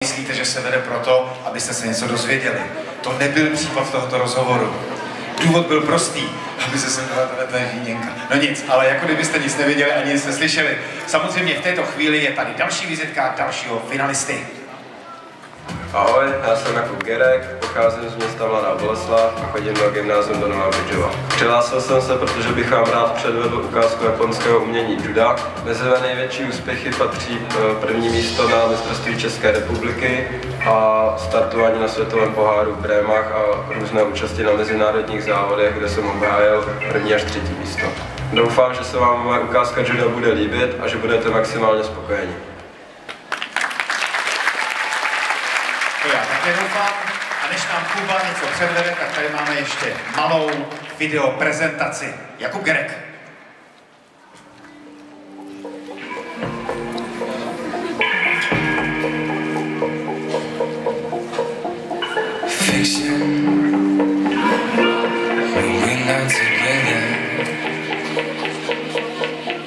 Myslíte, že se vede proto, abyste se něco dozvěděli. To nebyl případ tohoto rozhovoru. Důvod byl prostý, aby se ta žíněnka. No nic, ale jako kdybyste nic nevěděli ani nic neslyšeli. Samozřejmě v této chvíli je tady další vizitka dalšího finalisty. Ahoj, já jsem Jakub Gerek, pocházím z města Mladá Boleslav a chodím do gymnázium do Nová Bydžova. Přihlásil jsem se, protože bych vám rád předvedl ukázku japonského umění juda. Mezi největší úspěchy patří první místo na mistrovství České republiky a startování na světovém poháru v Brémách a různé účasti na mezinárodních závodech, kde jsem obhájil první až třetí místo. Doufám, že se vám moje ukázka juda bude líbit a že budete maximálně spokojeni. To já také doufám. A než nám Kuba něco předvede, tak tady máme ještě malou video prezentaci. Jakub Gerek.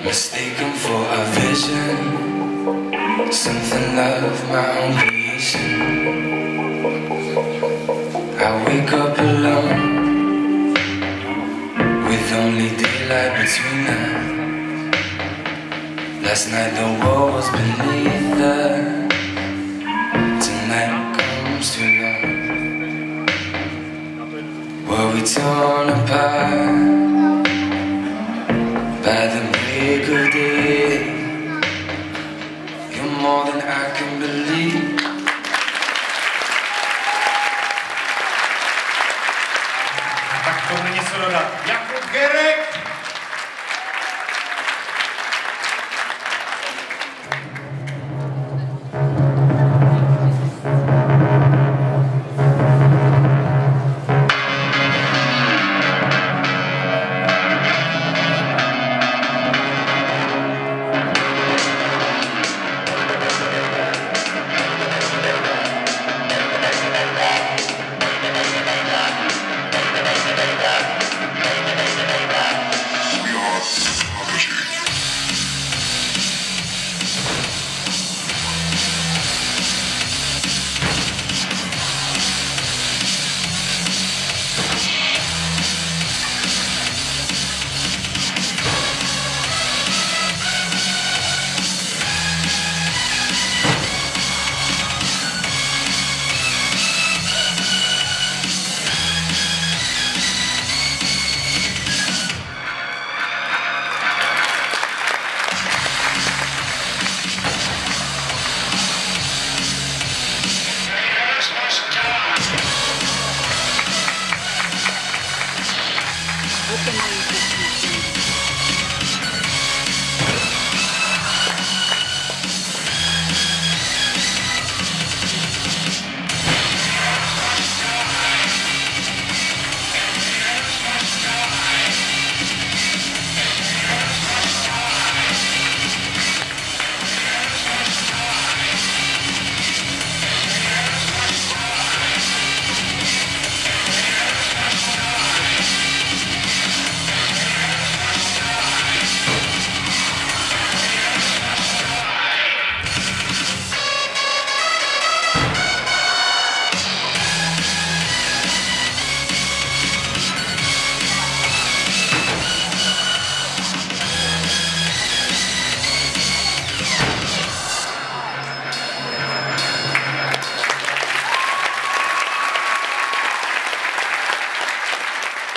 Mistaken for a vision, something of my own creation. I wake up alone, with only daylight between us. Last night the wall was beneath us. Tonight comes too long. Were we torn apart by the break of day? You're more than I can believe. Tak k tomu něco dodat. Jakub Gerek!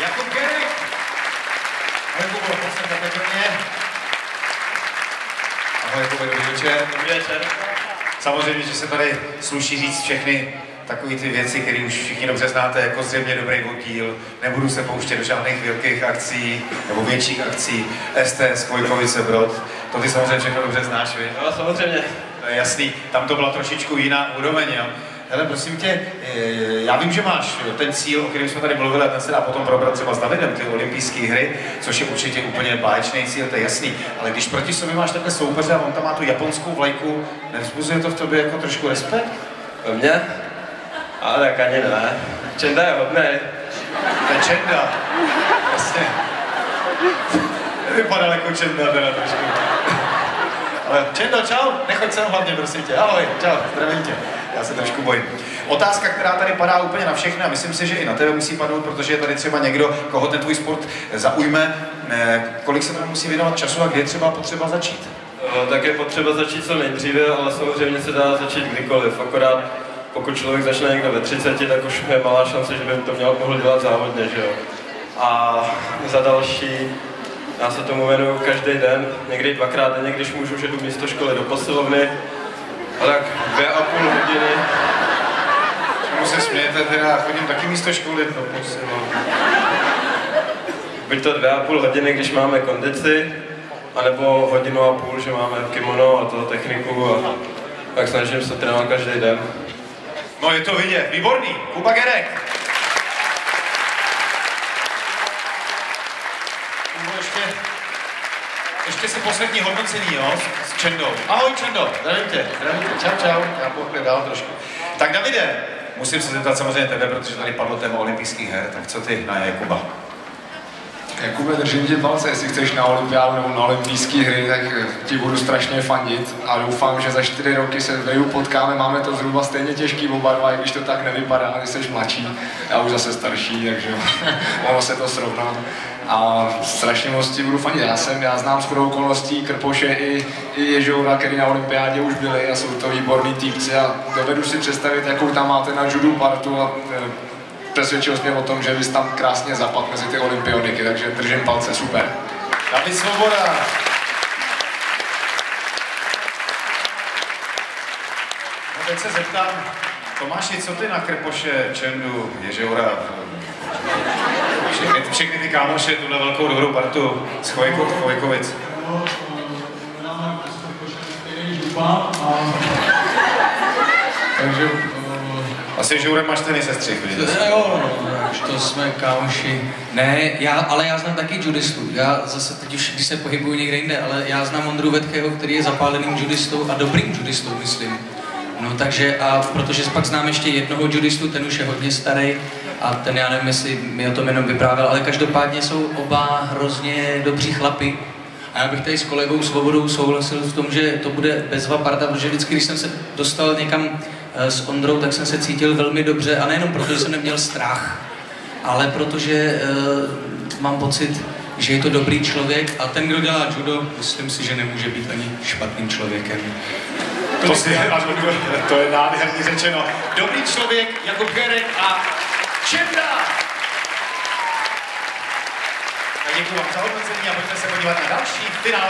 Jakub Gerek! Ahoj Kubo, prosím takhle pro mě. Ahoj Jakube, dobrý večer. Dobrý večer. Samozřejmě, že se tady sluší říct všechny takové ty věci, které už všichni dobře znáte, jako zřejmě dobrý oddíl. Nebudu se pouštět do žádných velkých akcí nebo větších akcí. STS, Chvojkovice, Brod. To ty samozřejmě všechno dobře znáš, víš? No, samozřejmě. To je jasný. Tam to byla trošičku jiná úroveň, jo? Hele, prosím tě, já vím, že máš ten cíl, o kterém jsme tady mluvili, a ten se dá potom probrat třeba s Davidem, ty olympijské hry, což je určitě úplně báječný cíl, to je jasný. Ale když proti sobě máš takhle soupeře a on tam má tu japonskou vlajku, nevzbuzuje to v tobě jako trošku respekt? Ve mně? Ale tak ani ne. Čenda je hodnej. To je Čenda. Jasně. Nevypadal jako Čenda teda trošku. Ale Čendo, čau, nechoď sem hlavně, prosím tě. Ahoj, čau, zdravím tě. Já se trošku bojím. Otázka, která tady padá úplně na všechny a myslím si, že i na tebe musí padnout, protože je tady třeba někdo, koho ten tvůj sport zaujme. Kolik se tomu musí věnovat času a kdy je třeba potřeba začít? Tak je potřeba začít co nejdříve, ale samozřejmě se dá začít kdykoliv. Akorát pokud člověk začne někde ve 30, tak už je malá šance, že by to mohl dělat závodně, že jo. A za další, já se tomu věnuju každý den, někdy 2krát denně, když můžu, že jdu místo školy do posilovny. A tak 2,5 hodiny. Čemu se smějete, teda chodím taky místo školy do posilovny. Buď to 2,5 hodiny, když máme kondici, anebo 1,5 hodiny, že máme kimono a to techniku a tak snažím se trénovat každý den. No je to vidět, výborný, Kuba Gerek. Ještě si poslední hodnocení, jo, s Čendou. Ahoj Čendo, zdravím tě, čau, já půjdu dál trošku. Tak Davide, musím se zeptat samozřejmě tebe, protože tady padlo téma olympijských her, tak co ty na Jakuba? Jakube, držím ti palce, jestli chceš na olympiádu nebo na olympijské hry, tak ti budu strašně fandit a doufám, že za 4 roky se v Riu potkáme, máme to zhruba stejně těžký oba dva, i když to tak nevypadá, ty jsi mladší, já už zase starší, takže ono se to srovná. A strašně moc ti budu fandit. Já znám shodou okolností Krpoše i Ježoura, který na olympiádě už byli a jsou to výborní týpci a dovedu si představit, jakou tam máte na judu partu a přesvědčil jsi mě o tom, že bys tam krásně zapadl mezi ty olympioniky, takže držím palce, super. David Svoboda. No teď se zeptám, Tomáši, co ty na Krpoše, Čendu, Ježoura, všechny ty kámoše, tuhle velkou dobrou partu z Chvojkovic. Takže asi Žourem máš tenis sestřih, vidíte? Jo, už to jsme kámoši. Ne, ale já znám taky judistu. Já zase teď už, když se pohybuju někde jinde, ale já znám Ondru Vetkeho, který je zapáleným judistou a dobrým judistou, myslím. No takže a protože pak znám ještě jednoho judistu, ten už je hodně starý a ten já nevím, jestli mi o tom jenom vyprávěl, ale každopádně jsou oba hrozně dobří chlapi. A já bych tady s kolegou Svobodou souhlasil v tom, že to bude bezva parta, protože vždycky, když jsem se dostal někam s Ondrou, tak jsem se cítil velmi dobře a nejenom proto, že jsem neměl strach, ale protože mám pocit, že je to dobrý člověk a ten, kdo dělá judo, myslím si, že nemůže být ani špatným člověkem. To je nádherně řečeno. Dobrý člověk, Jakub Gerek a Čenda! Tak děkuji vám za hodnocení a pojďme se podívat na další finál.